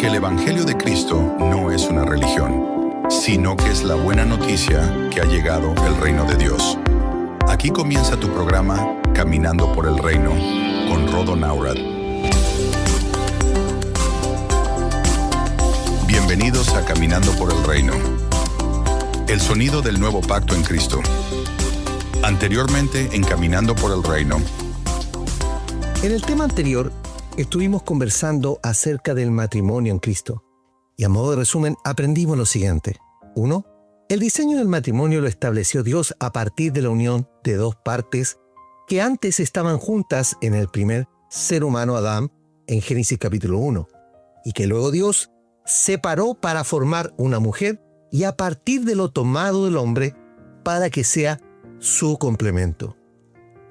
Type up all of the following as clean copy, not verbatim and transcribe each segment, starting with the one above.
que el Evangelio de Cristo no es una religión, sino que es la buena noticia que ha llegado el reino de Dios. Aquí comienza tu programa Caminando por el Reino con Rodo Naurad. Bienvenidos a Caminando por el Reino, el sonido del nuevo pacto en Cristo. Anteriormente en Caminando por el Reino. En el tema anterior estuvimos conversando acerca del matrimonio en Cristo. Y a modo de resumen aprendimos lo siguiente. 1. El diseño del matrimonio lo estableció Dios a partir de la unión de dos partes que antes estaban juntas en el primer ser humano Adán en Génesis capítulo 1 y que luego Dios separó para formar una mujer y a partir de lo tomado del hombre para que sea su complemento.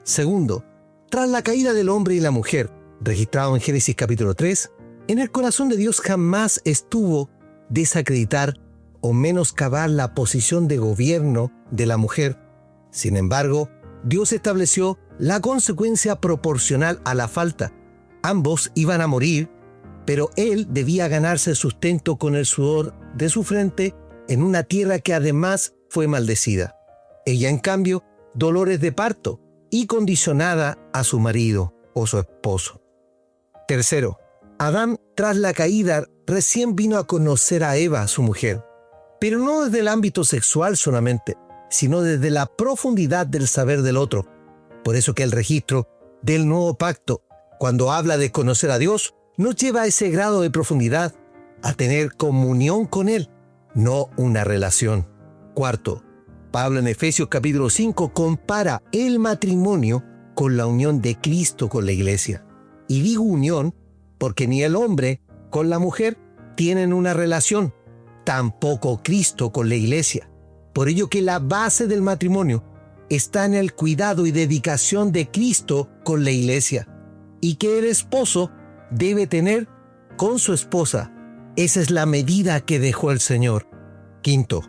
2. Tras la caída del hombre y la mujer, registrado en Génesis capítulo 3, en el corazón de Dios jamás estuvo desacreditar o menoscabar la posición de gobierno de la mujer. Sin embargo, Dios estableció la consecuencia proporcional a la falta. Ambos iban a morir, pero él debía ganarse sustento con el sudor de su frente en una tierra que además fue maldecida. Ella, en cambio, dolores de parto y condicionada a su marido o su esposo. 3. Adán, tras la caída, recién vino a conocer a Eva, su mujer, pero no desde el ámbito sexual solamente, sino desde la profundidad del saber del otro. Por eso que el registro del nuevo pacto, cuando habla de conocer a Dios, nos lleva a ese grado de profundidad, a tener comunión con Él, no una relación. 4. Pablo en Efesios capítulo 5 compara el matrimonio con la unión de Cristo con la iglesia. Y digo unión porque ni el hombre con la mujer tienen una relación, tampoco Cristo con la iglesia. Por ello que la base del matrimonio está en el cuidado y dedicación de Cristo con la iglesia y que el esposo debe tener con su esposa. Esa es la medida que dejó el Señor. 5.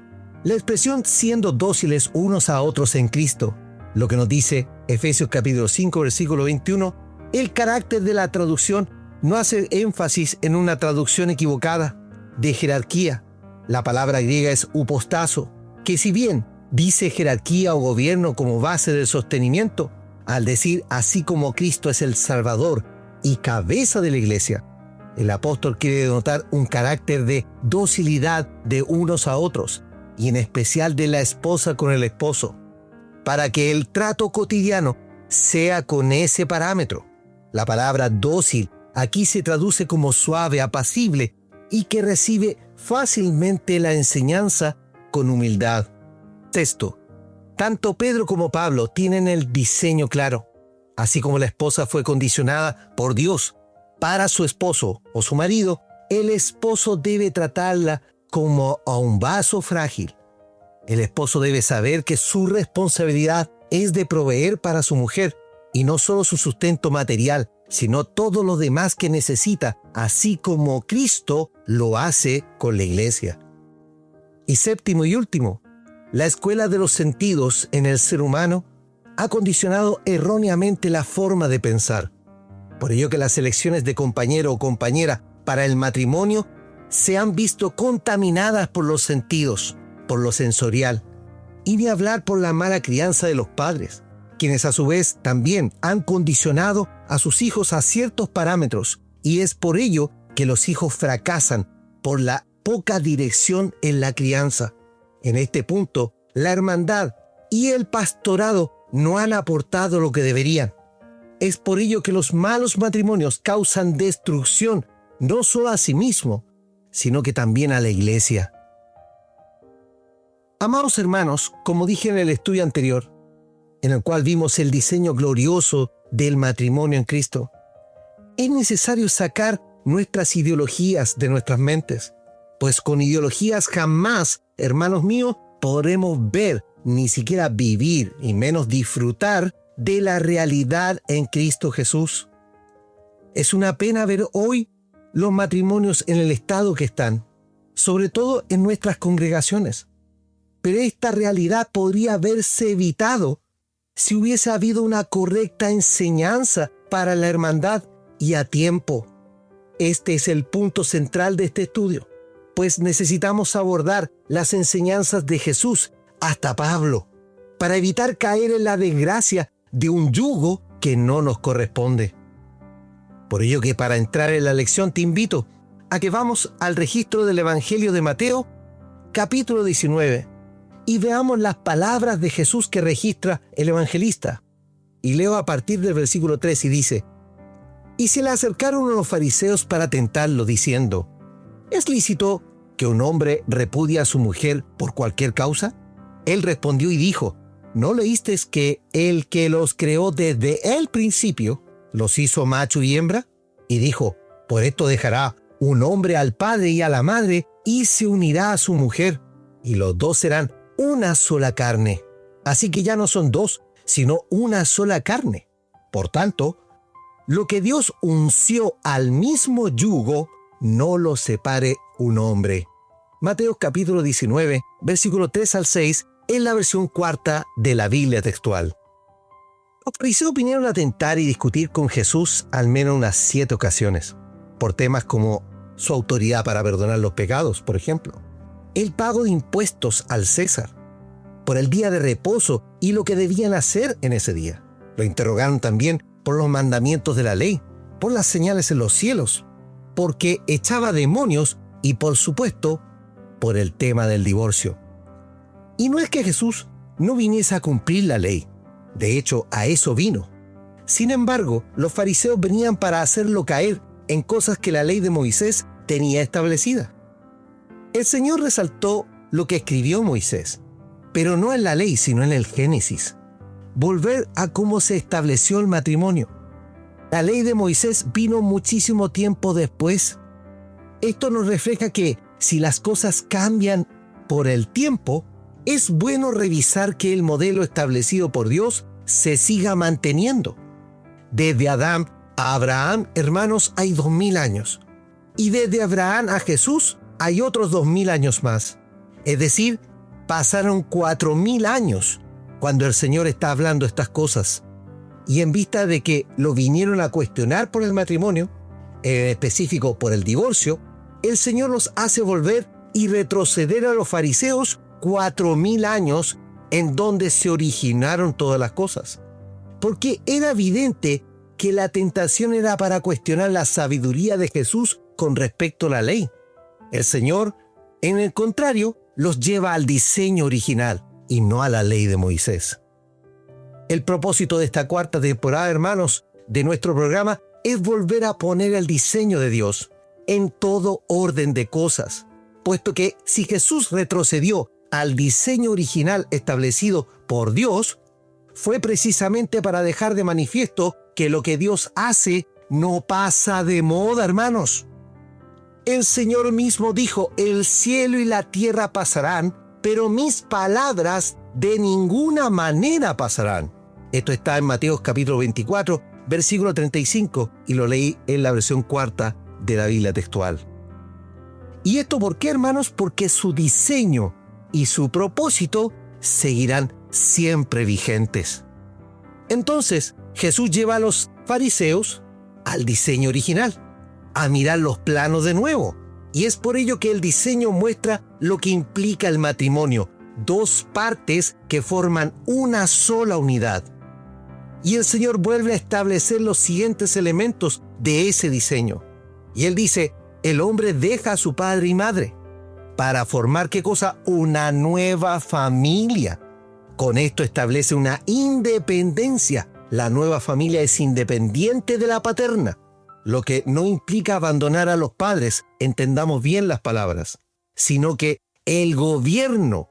La expresión siendo dóciles unos a otros en Cristo, lo que nos dice Efesios capítulo 5 versículo 21, el carácter de la traducción no hace énfasis en una traducción equivocada de jerarquía. La palabra griega es hupostazo, que si bien dice jerarquía o gobierno como base del sostenimiento, al decir así como Cristo es el Salvador y cabeza de la iglesia, el apóstol quiere denotar un carácter de docilidad de unos a otros, y en especial de la esposa con el esposo, para que el trato cotidiano sea con ese parámetro. La palabra dócil aquí se traduce como suave, apacible, y que recibe fácilmente la enseñanza con humildad. 6. Tanto Pedro como Pablo tienen el diseño claro. Así como la esposa fue condicionada por Dios para su esposo o su marido, el esposo debe tratarla como a un vaso frágil. El esposo debe saber que su responsabilidad es de proveer para su mujer, y no solo su sustento material, sino todo lo demás que necesita, así como Cristo lo hace con la iglesia. Y 7 y último, la escuela de los sentidos en el ser humano ha condicionado erróneamente la forma de pensar. Por ello que las elecciones de compañero o compañera para el matrimonio se han visto contaminadas por los sentidos, por lo sensorial, y ni hablar por la mala crianza de los padres, quienes a su vez también han condicionado a sus hijos a ciertos parámetros, y es por ello que los hijos fracasan por la poca dirección en la crianza. En este punto, la hermandad y el pastorado no han aportado lo que deberían. Es por ello que los malos matrimonios causan destrucción, no solo a sí mismo, sino que también a la iglesia. Amados hermanos, como dije en el estudio anterior, en el cual vimos el diseño glorioso del matrimonio en Cristo, es necesario sacar nuestras ideologías de nuestras mentes, pues con ideologías jamás, hermanos míos, podremos ver, ni siquiera vivir, y menos disfrutar de la realidad en Cristo Jesús. Es una pena ver hoy los matrimonios en el estado que están, sobre todo en nuestras congregaciones. Pero esta realidad podría haberse evitado si hubiese habido una correcta enseñanza para la hermandad y a tiempo. este es el punto central de este estudio, pues necesitamos abordar las enseñanzas de Jesús, hasta Pablo, para evitar caer en la desgracia de un yugo que no nos corresponde. Por ello que para entrar en la lección te invito a que vamos al registro del Evangelio de Mateo, capítulo 19, y veamos las palabras de Jesús que registra el evangelista. Y leo a partir del versículo 3 y dice: «Y se le acercaron unos fariseos para tentarlo, diciendo: ¿Es lícito que un hombre repudie a su mujer por cualquier causa? Él respondió y dijo: ¿No leísteis que el que los creó desde el principio los hizo macho y hembra? Y dijo: por esto dejará un hombre al padre y a la madre, y se unirá a su mujer, y los dos serán una sola carne. Así que ya no son dos, sino una sola carne. Por tanto, lo que Dios unció al mismo yugo, no lo separe un hombre». Mateo capítulo 19, versículo 3 al 6, en la versión cuarta de la Biblia textual. Los fariseos vinieron a tentar y discutir con Jesús al menos unas 7 ocasiones, por temas como su autoridad para perdonar los pecados, por ejemplo, el pago de impuestos al César, por el día de reposo y lo que debían hacer en ese día. Lo interrogaron también por los mandamientos de la ley, por las señales en los cielos, porque echaba demonios y, por supuesto, por el tema del divorcio. Y no es que Jesús no viniese a cumplir la ley. De hecho, a eso vino. Sin embargo, los fariseos venían para hacerlo caer en cosas que la ley de Moisés tenía establecida. El Señor resaltó lo que escribió Moisés, pero no en la ley, sino en el Génesis. Volver a cómo se estableció el matrimonio. La ley de Moisés vino muchísimo tiempo después. Esto nos refleja que si las cosas cambian por el tiempo, es bueno revisar que el modelo establecido por Dios se siga manteniendo. Desde Adán a Abraham, hermanos, hay 2000 años. Y desde Abraham a Jesús hay otros 2000 años más. Es decir, pasaron 4000 años cuando el Señor está hablando estas cosas. Y en vista de que lo vinieron a cuestionar por el matrimonio, en específico por el divorcio, el Señor los hace volver y retroceder a los fariseos 4000 años en donde se originaron todas las cosas. Porque era evidente que la tentación era para cuestionar la sabiduría de Jesús con respecto a la ley. El Señor, en el contrario, los lleva al diseño original y no a la ley de Moisés. El propósito de esta cuarta temporada, hermanos, de nuestro programa es volver a poner el diseño de Dios en todo orden de cosas, puesto que si Jesús retrocedió al diseño original establecido por Dios, fue precisamente para dejar de manifiesto que lo que Dios hace no pasa de moda, hermanos. El Señor mismo dijo: el cielo y la tierra pasarán, pero mis palabras de ninguna manera pasarán. Esto está en Mateo capítulo 24, versículo 35, y lo leí en la versión cuarta de la Biblia textual. ¿Y esto por qué, hermanos? Porque su diseño y su propósito seguirán siempre vigentes. Entonces, Jesús lleva a los fariseos al diseño original, a mirar los planos de nuevo. Y es por ello que el diseño muestra lo que implica el matrimonio, 2 partes que forman una sola unidad. Y el Señor vuelve a establecer los siguientes elementos de ese diseño. Y Él dice: el hombre deja a su padre y madre para formar, ¿qué cosa? Una nueva familia. Con esto establece una independencia. La nueva familia es independiente de la paterna, lo que no implica abandonar a los padres, entendamos bien las palabras, sino que el gobierno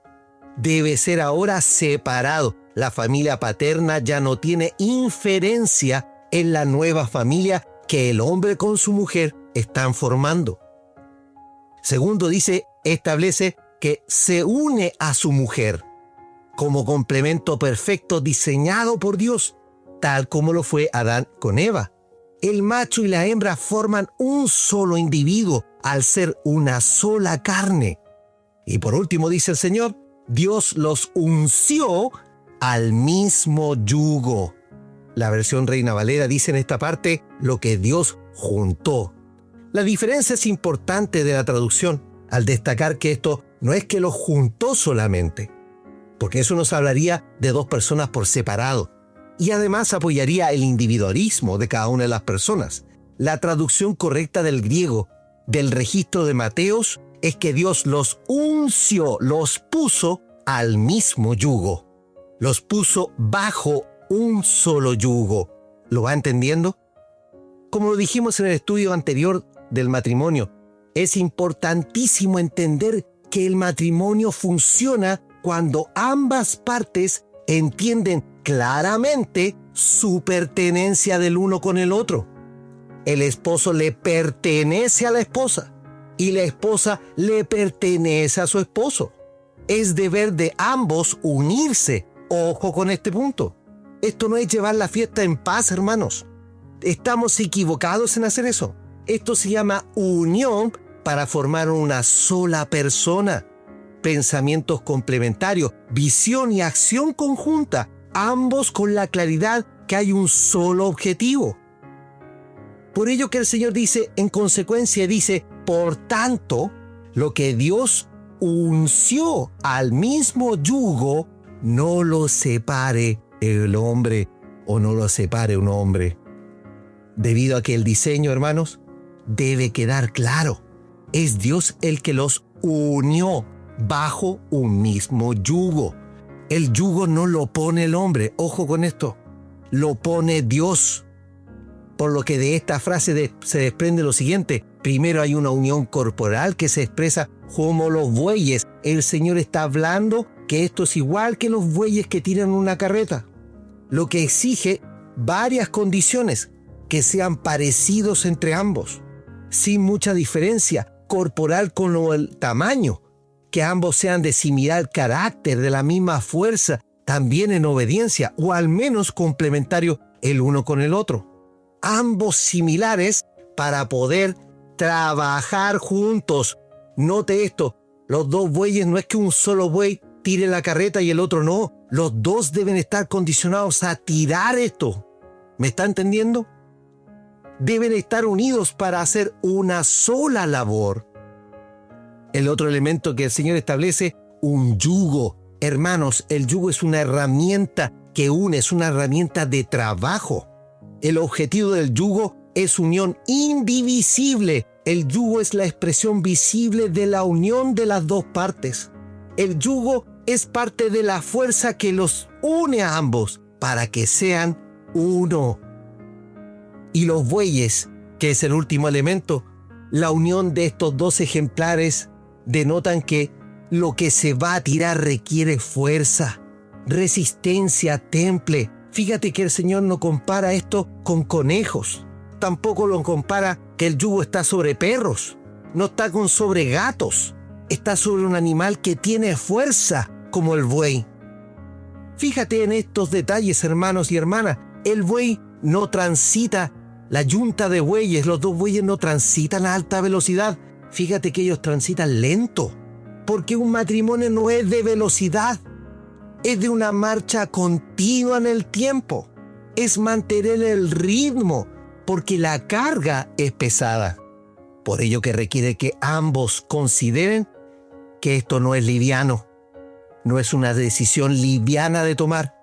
debe ser ahora separado. La familia paterna ya no tiene inferencia en la nueva familia que el hombre con su mujer están formando. Segundo, establece que se une a su mujer como complemento perfecto diseñado por Dios, tal como lo fue Adán con Eva. El macho y la hembra forman un solo individuo al ser una sola carne. Y por último, dice el Señor, Dios los unció al mismo yugo. La versión Reina Valera dice en esta parte: lo que Dios juntó. La diferencia es importante de la traducción, al destacar que esto no es que los juntó solamente, porque eso nos hablaría de dos personas por separado, y además apoyaría el individualismo de cada una de las personas. La traducción correcta del griego del registro de Mateos es que Dios los unció, los puso al mismo yugo. Los puso bajo un solo yugo. ¿Lo va entendiendo? Como lo dijimos en el estudio anterior del matrimonio, es importantísimo entender que el matrimonio funciona cuando ambas partes entienden claramente su pertenencia del uno con el otro. El esposo le pertenece a la esposa y la esposa le pertenece a su esposo. Es deber de ambos unirse. Ojo con este punto. Esto no es llevar la fiesta en paz, hermanos. Estamos equivocados en hacer eso. Esto se llama unión para formar una sola persona. Pensamientos complementarios, visión y acción conjunta, ambos con la claridad que hay un solo objetivo. Por ello que el Señor dice, en consecuencia dice, por tanto, lo que Dios unció al mismo yugo, no lo separe el hombre o no lo separe un hombre. Debido a que el diseño, hermanos, debe quedar claro. Es Dios el que los unió bajo un mismo yugo. El yugo no lo pone el hombre, ojo con esto, lo pone Dios. Por lo que de esta frase se desprende lo siguiente. Primero hay una unión corporal que se expresa como los bueyes. El Señor está hablando que esto es igual que los bueyes que tiran una carreta. Lo que exige varias condiciones que sean parecidos entre ambos, sin mucha diferencia corporal con el tamaño, que ambos sean de similar carácter, de la misma fuerza, también en obediencia o al menos complementarios el uno con el otro. Ambos similares para poder trabajar juntos. Note esto, los dos bueyes no es que un solo buey tire la carreta y el otro no. Los dos deben estar condicionados a tirar esto. ¿Me está entendiendo? Deben estar unidos para hacer una sola labor. El otro elemento que el Señor establece, un yugo. Hermanos, el yugo es una herramienta que une, es una herramienta de trabajo. El objetivo del yugo es unión indivisible. El yugo es la expresión visible de la unión de las dos partes. El yugo es parte de la fuerza que los une a ambos para que sean uno. Y los bueyes, que es el último elemento, la unión de estos dos ejemplares denotan que lo que se va a tirar requiere fuerza, resistencia, temple. Fíjate que el Señor no compara esto con conejos. Tampoco lo compara que el yugo está sobre perros. No está sobre gatos. Está sobre un animal que tiene fuerza como el buey. Fíjate en estos detalles, hermanos y hermanas. El buey no transita, la yunta de bueyes, los dos bueyes no transitan a alta velocidad. Fíjate que ellos transitan lento. Porque un matrimonio no es de velocidad. Es de una marcha continua en el tiempo. Es mantener el ritmo, porque la carga es pesada. Por ello que requiere que ambos consideren que esto no es liviano. No es una decisión liviana de tomar.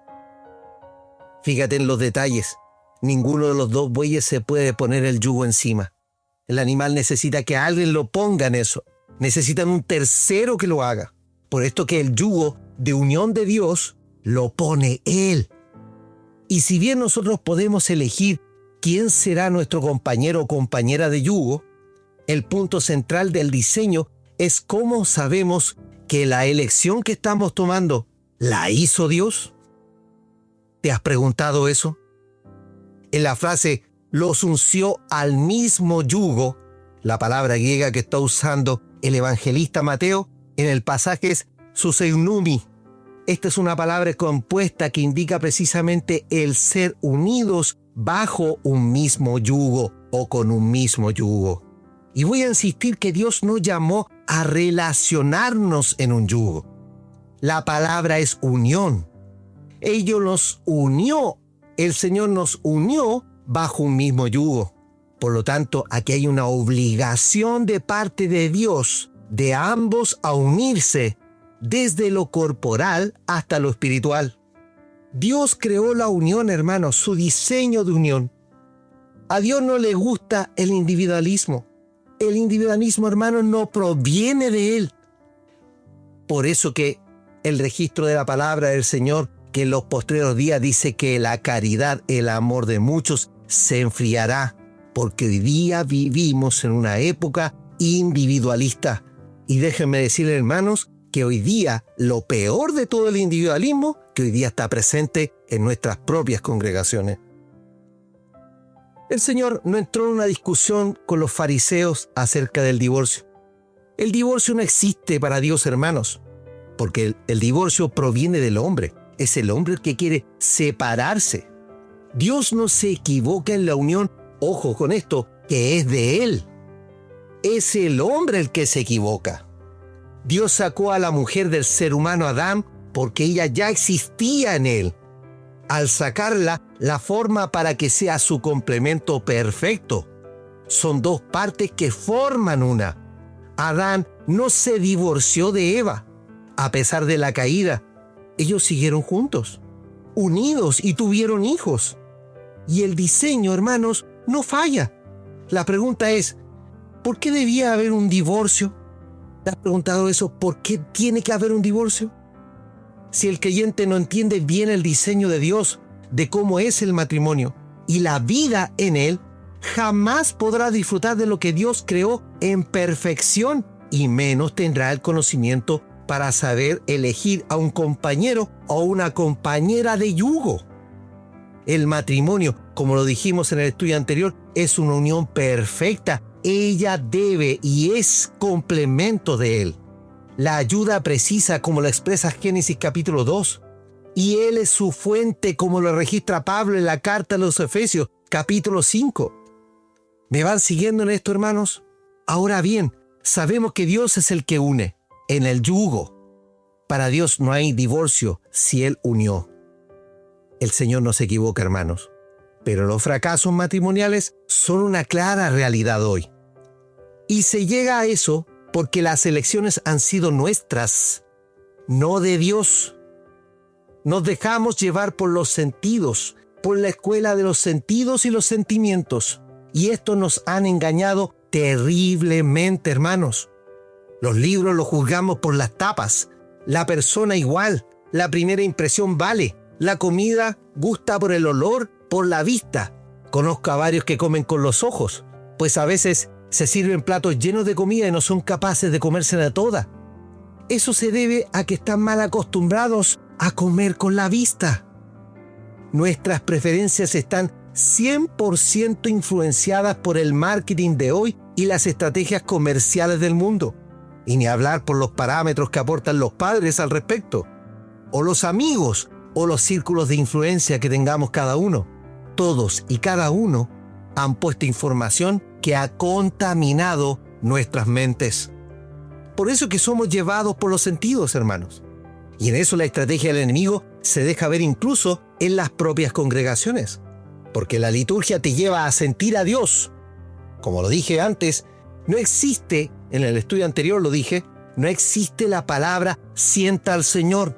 Fíjate en los detalles. Ninguno de los dos bueyes se puede poner el yugo encima. El animal necesita que alguien lo ponga en eso. Necesitan un tercero que lo haga. Por esto que el yugo de unión de Dios lo pone Él. Y si bien nosotros podemos elegir quién será nuestro compañero o compañera de yugo, el punto central del diseño es cómo sabemos que la elección que estamos tomando la hizo Dios. ¿Te has preguntado eso? En la frase los unció al mismo yugo, la palabra griega que está usando el evangelista Mateo en el pasaje es suseunumi. Esta es una palabra compuesta que indica precisamente el ser unidos bajo un mismo yugo o con un mismo yugo. Y voy a insistir que Dios nos llamó a relacionarnos en un yugo. La palabra es unión. Ellos nos unió, el Señor nos unió bajo un mismo yugo. Por lo tanto, aquí hay una obligación de parte de Dios de ambos a unirse desde lo corporal hasta lo espiritual. Dios creó la unión, hermanos, su diseño de unión. A Dios no le gusta el individualismo. El individualismo, hermanos, no proviene de Él. Por eso que el registro de la palabra del Señor, que en los postreros días dice que la caridad, el amor de muchos, se enfriará, porque hoy día vivimos en una época individualista. Y déjenme decirles, hermanos, que hoy día lo peor de todo el individualismo, que hoy día está presente en nuestras propias congregaciones. El Señor no entró en una discusión con los fariseos acerca del divorcio. El divorcio no existe para Dios, hermanos, porque el divorcio proviene del hombre. Es el hombre el que quiere separarse. Dios no se equivoca en la unión, ojo con esto, que es de Él. Es el hombre el que se equivoca. Dios sacó a la mujer del ser humano Adán porque ella ya existía en él. Al sacarla, la forma para que sea su complemento perfecto. Son dos partes que forman una. Adán no se divorció de Eva. A pesar de la caída, ellos siguieron juntos, unidos y tuvieron hijos. Y el diseño, hermanos, no falla. La pregunta es, ¿por qué debía haber un divorcio? ¿Te has preguntado eso? ¿Por qué tiene que haber un divorcio? Si el creyente no entiende bien el diseño de Dios, de cómo es el matrimonio y la vida en él, jamás podrá disfrutar de lo que Dios creó en perfección y menos tendrá el conocimiento para saber elegir a un compañero o una compañera de yugo. El matrimonio, como lo dijimos en el estudio anterior, es una unión perfecta. Ella debe y es complemento de él. La ayuda precisa, como lo expresa Génesis capítulo 2. Y él es su fuente, como lo registra Pablo en la carta a los Efesios capítulo 5. ¿Me van siguiendo en esto, hermanos? Ahora bien, sabemos que Dios es el que une en el yugo. Para Dios no hay divorcio si Él unió. El Señor no se equivoca, hermanos. Pero los fracasos matrimoniales son una clara realidad hoy. Y se llega a eso porque las elecciones han sido nuestras, no de Dios. Nos dejamos llevar por los sentidos, por la escuela de los sentidos y los sentimientos. Y estos nos han engañado terriblemente, hermanos. Los libros los juzgamos por las tapas. La persona igual. La primera impresión vale. La comida gusta por el olor, por la vista. Conozco a varios que comen con los ojos, pues a veces se sirven platos llenos de comida y no son capaces de comérsela toda. Eso se debe a que están mal acostumbrados a comer con la vista. Nuestras preferencias están 100% influenciadas por el marketing de hoy y las estrategias comerciales del mundo. Y ni hablar por los parámetros que aportan los padres al respecto, o los amigos, o los círculos de influencia que tengamos cada uno. Todos y cada uno han puesto información que ha contaminado nuestras mentes. Por eso que somos llevados por los sentidos, hermanos. Y en eso la estrategia del enemigo se deja ver incluso en las propias congregaciones. Porque la liturgia te lleva a sentir a Dios. Como lo dije antes, no existe, en el estudio anterior lo dije, no existe la palabra sienta al Señor.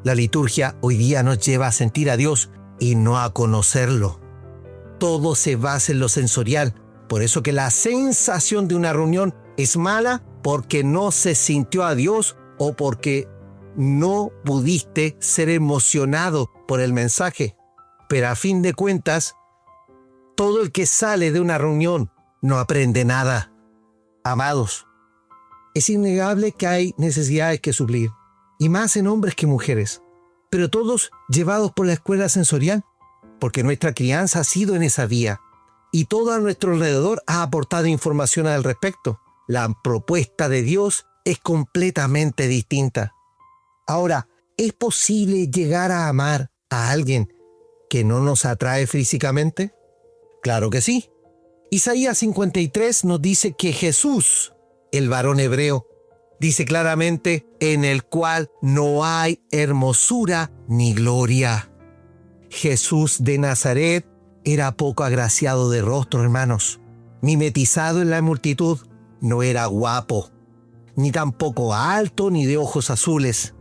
La liturgia hoy día nos lleva a sentir a Dios y no a conocerlo. Todo se basa en lo sensorial. Por eso que la sensación de una reunión es mala porque no se sintió a Dios o porque no pudiste ser emocionado por el mensaje. Pero a fin de cuentas, todo el que sale de una reunión no aprende nada. Amados, es innegable que hay necesidades que suplir, y más en hombres que mujeres, pero todos llevados por la escuela sensorial, porque nuestra crianza ha sido en esa vía, y todo a nuestro alrededor ha aportado información al respecto. La propuesta de Dios es completamente distinta. Ahora, ¿es posible llegar a amar a alguien que no nos atrae físicamente? Claro que sí. Isaías 53 nos dice que Jesús, el varón hebreo, dice claramente, en el cual no hay hermosura ni gloria. Jesús de Nazaret, era poco agraciado de rostro, hermanos. Mimetizado en la multitud, no era guapo, ni tampoco alto ni de ojos azules.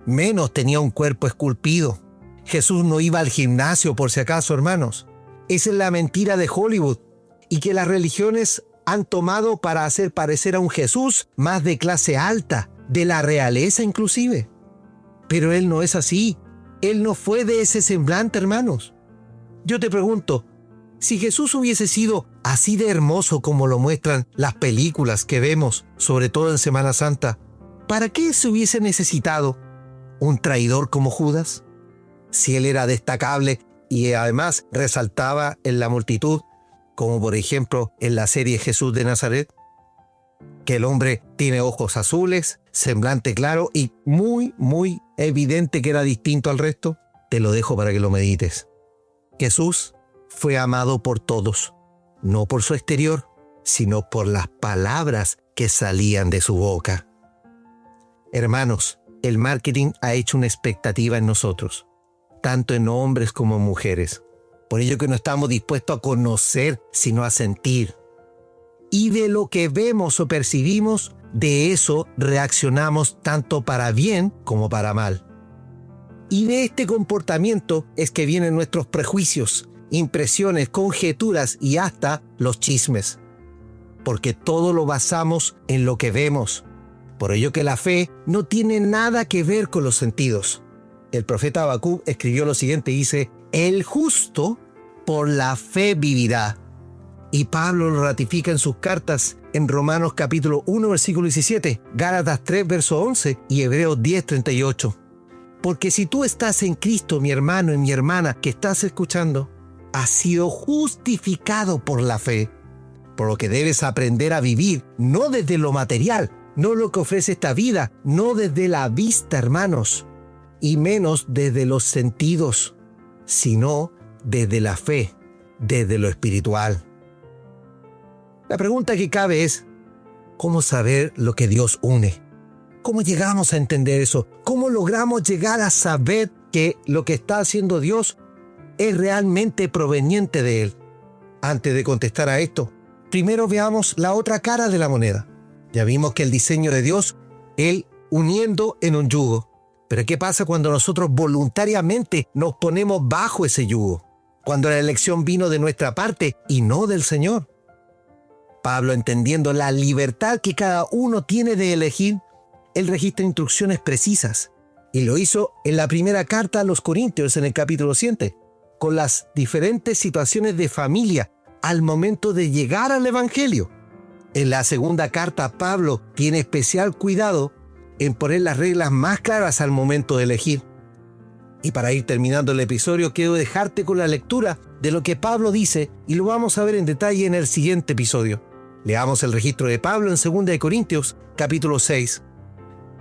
Menos tenía un cuerpo esculpido. Jesús no iba al gimnasio por si acaso, hermanos. Esa es la mentira de Hollywood y que las religiones han tomado para hacer parecer a un Jesús más de clase alta, de la realeza inclusive. Pero Él no es así. Él no fue de ese semblante, hermanos. Yo te pregunto, si Jesús hubiese sido así de hermoso como lo muestran las películas que vemos, sobre todo en Semana Santa, ¿para qué se hubiese necesitado un traidor como Judas? Si Él era destacable y además resaltaba en la multitud, como por ejemplo en la serie Jesús de Nazaret, que el hombre tiene ojos azules, semblante claro y muy evidente que era distinto al resto, te lo dejo para que lo medites. Jesús fue amado por todos, no por su exterior, sino por las palabras que salían de su boca. Hermanos, el marketing ha hecho una expectativa en nosotros, tanto en hombres como en mujeres. Por ello que no estamos dispuestos a conocer, sino a sentir. Y de lo que vemos o percibimos, de eso reaccionamos tanto para bien como para mal. Y de este comportamiento es que vienen nuestros prejuicios, impresiones, conjeturas y hasta los chismes. Porque todo lo basamos en lo que vemos. Por ello que la fe no tiene nada que ver con los sentidos. El profeta Habacuc escribió lo siguiente, dice: el justo por la fe vivirá. Y Pablo lo ratifica en sus cartas en Romanos capítulo 1, versículo 17, Gálatas 3, verso 11 y Hebreos 10, 38. Porque si tú estás en Cristo, mi hermano y mi hermana que estás escuchando, has sido justificado por la fe. Por lo que debes aprender a vivir, no desde lo material, no lo que ofrece esta vida, no desde la vista, hermanos, y menos desde los sentidos, sino desde la fe, desde lo espiritual. La pregunta que cabe es, ¿cómo saber lo que Dios une? ¿Cómo llegamos a entender eso? ¿Cómo logramos llegar a saber que lo que está haciendo Dios es realmente proveniente de Él? Antes de contestar a esto, primero veamos la otra cara de la moneda. Ya vimos que el diseño de Dios, Él uniendo en un yugo. Pero ¿qué pasa cuando nosotros voluntariamente nos ponemos bajo ese yugo? Cuando la elección vino de nuestra parte y no del Señor. Pablo, entendiendo la libertad que cada uno tiene de elegir, él registra instrucciones precisas. Y lo hizo en la primera carta a los Corintios, en el capítulo 7, con las diferentes situaciones de familia al momento de llegar al Evangelio. En la segunda carta, Pablo tiene especial cuidado en poner las reglas más claras al momento de elegir. Y para ir terminando el episodio, quiero dejarte con la lectura de lo que Pablo dice y lo vamos a ver en detalle en el siguiente episodio. Leamos el registro de Pablo en 2 Corintios, capítulo 6.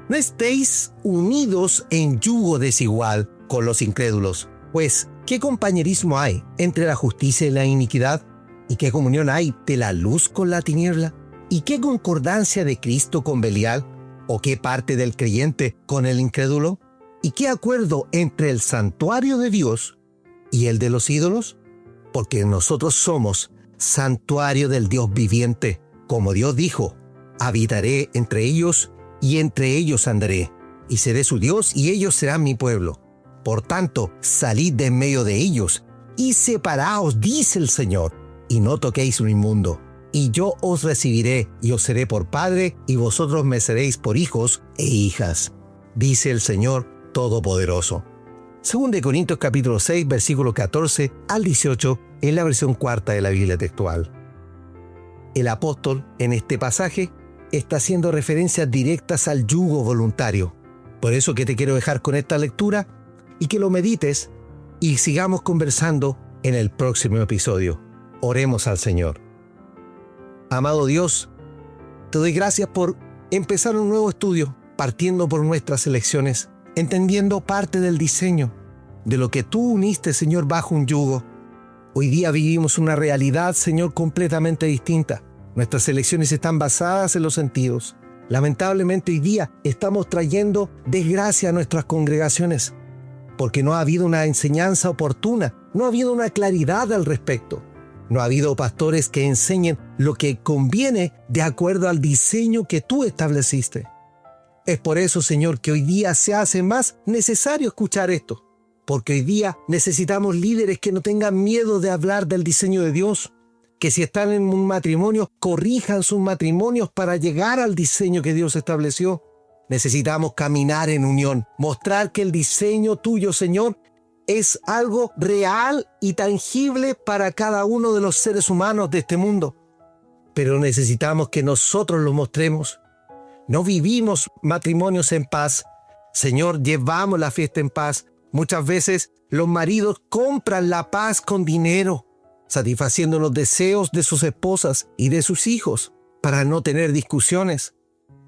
No estéis unidos en yugo desigual con los incrédulos, pues ¿qué compañerismo hay entre la justicia y la iniquidad? ¿Y qué comunión hay de la luz con la tiniebla? ¿Y qué concordancia de Cristo con Belial? ¿O qué parte del creyente con el incrédulo? ¿Y qué acuerdo entre el santuario de Dios y el de los ídolos? Porque nosotros somos santuario del Dios viviente. Como Dios dijo, habitaré entre ellos y entre ellos andaré, y seré su Dios y ellos serán mi pueblo. Por tanto, salid de en medio de ellos y separaos, dice el Señor, y no toquéis lo inmundo. Y yo os recibiré y os seré por padre, y vosotros me seréis por hijos e hijas, dice el Señor Todopoderoso. 2 Corintios capítulo 6, versículo 14 al 18, en la versión cuarta de la Biblia textual. El apóstol, en este pasaje, está haciendo referencias directas al yugo voluntario. Por eso que te quiero dejar con esta lectura y que lo medites y sigamos conversando en el próximo episodio. Oremos al Señor. Amado Dios, te doy gracias por empezar un nuevo estudio, partiendo por nuestras elecciones, entendiendo parte del diseño, de lo que tú uniste, Señor, bajo un yugo. Hoy día vivimos una realidad, Señor, completamente distinta. Nuestras elecciones están basadas en los sentidos. Lamentablemente hoy día estamos trayendo desgracia a nuestras congregaciones. porque no ha habido una enseñanza oportuna, no ha habido una claridad al respecto. No ha habido pastores que enseñen lo que conviene de acuerdo al diseño que tú estableciste. Es por eso, Señor, que hoy día se hace más necesario escuchar esto, porque hoy día necesitamos líderes que no tengan miedo de hablar del diseño de Dios, que si están en un matrimonio, corrijan sus matrimonios para llegar al diseño que Dios estableció. Necesitamos caminar en unión, mostrar que el diseño tuyo, Señor, es algo real y tangible para cada uno de los seres humanos de este mundo. Pero necesitamos que nosotros lo mostremos. No vivimos matrimonios en paz. Señor, llevamos la fiesta en paz. Muchas veces los maridos compran la paz con dinero, satisfaciendo los deseos de sus esposas y de sus hijos para no tener discusiones.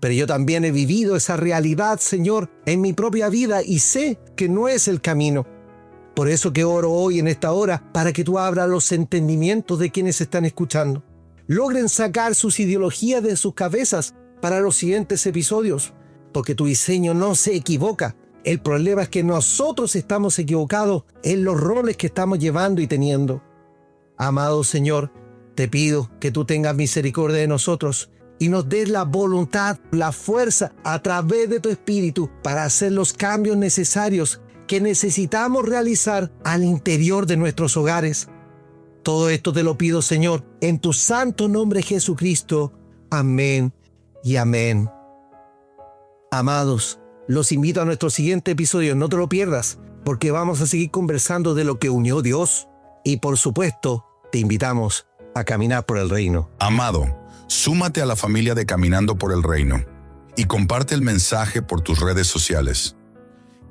Pero yo también he vivido esa realidad, Señor, en mi propia vida y sé que no es el camino. Por eso que oro hoy en esta hora para que tú abras los entendimientos de quienes están escuchando. Logren sacar sus ideologías de sus cabezas para los siguientes episodios, porque tu diseño no se equivoca. El problema es que nosotros estamos equivocados en los roles que estamos llevando y teniendo. Amado Señor, te pido que tú tengas misericordia de nosotros y nos des la voluntad, la fuerza a través de tu Espíritu para hacer los cambios necesarios que necesitamos realizar al interior de nuestros hogares. Todo esto te lo pido, Señor, en tu santo nombre Jesucristo. Amén y amén. Amados, los invito a nuestro siguiente episodio. No te lo pierdas, porque vamos a seguir conversando de lo que unió Dios. Y por supuesto, te invitamos a caminar por el reino. Amado, súmate a la familia de Caminando por el Reino y comparte el mensaje por tus redes sociales.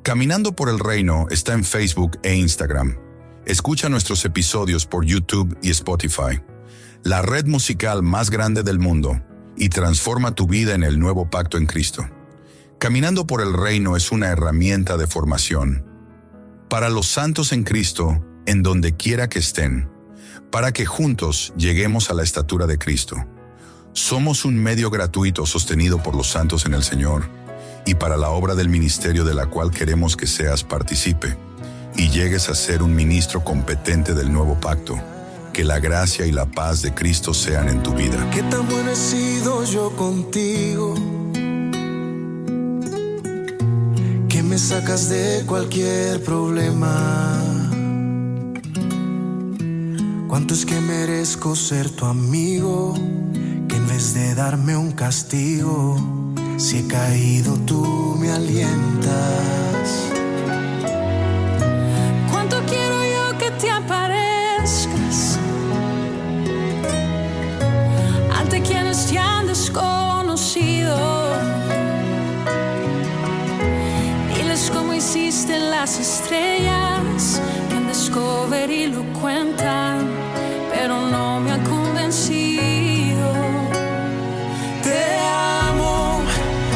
Caminando por el Reino está en Facebook e Instagram. Escucha nuestros episodios por YouTube y Spotify, la red musical más grande del mundo, y transforma tu vida en el nuevo pacto en Cristo. Caminando por el Reino es una herramienta de formación para los santos en Cristo, en donde quiera que estén, para que juntos lleguemos a la estatura de Cristo. Somos un medio gratuito sostenido por los santos en el Señor y para la obra del ministerio de la cual queremos que seas partícipe y llegues a ser un ministro competente del nuevo pacto. Que la gracia y la paz de Cristo sean en tu vida. Qué tan bueno he sido yo contigo, que me sacas de cualquier problema. Cuánto es que merezco ser tu amigo, que en vez de darme un castigo, si he caído tú me alientas. Cuánto quiero yo que te aparezcas ante quienes te han desconocido. Diles cómo hiciste las estrellas, que en Discovery lo cuentan, pero no me ha convencido. Te amo,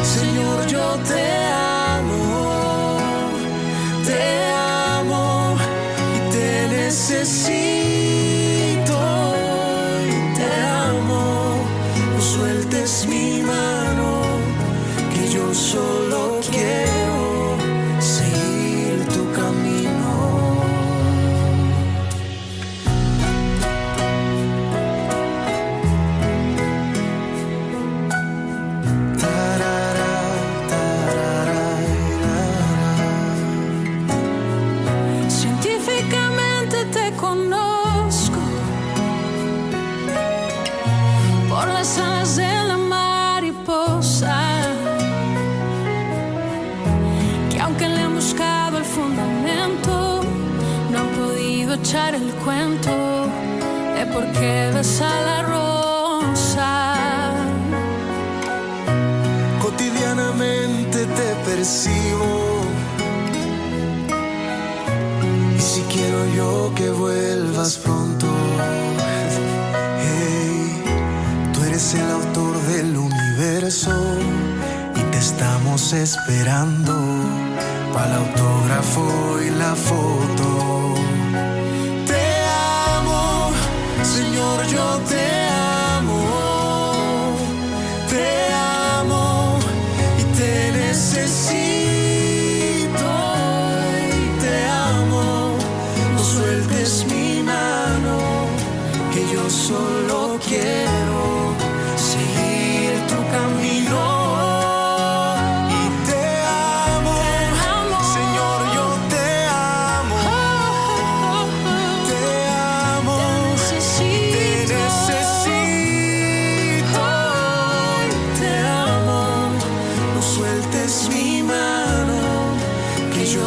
Señor, yo te amo y te necesito. Y te amo, no sueltes mi mano, que yo solo quiero seguir tu camino. Científicamente te conozco por las alas de la mariposa, que aunque le han buscado el fundamento, no han podido echar el cuento de por qué besa la rosa. Cotidianamente te percibo, y si quiero yo que vuelvas pronto. Hey, tú eres el autor del universo y te estamos esperando para el autógrafo y la foto. Te amo, Señor, yo te amo y te necesito. Y te yo solo quiero seguir tu camino.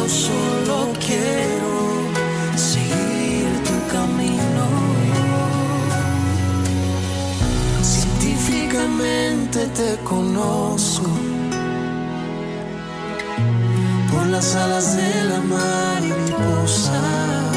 Solo quiero seguir tu camino. Científicamente te conozco por las alas de la mariposa.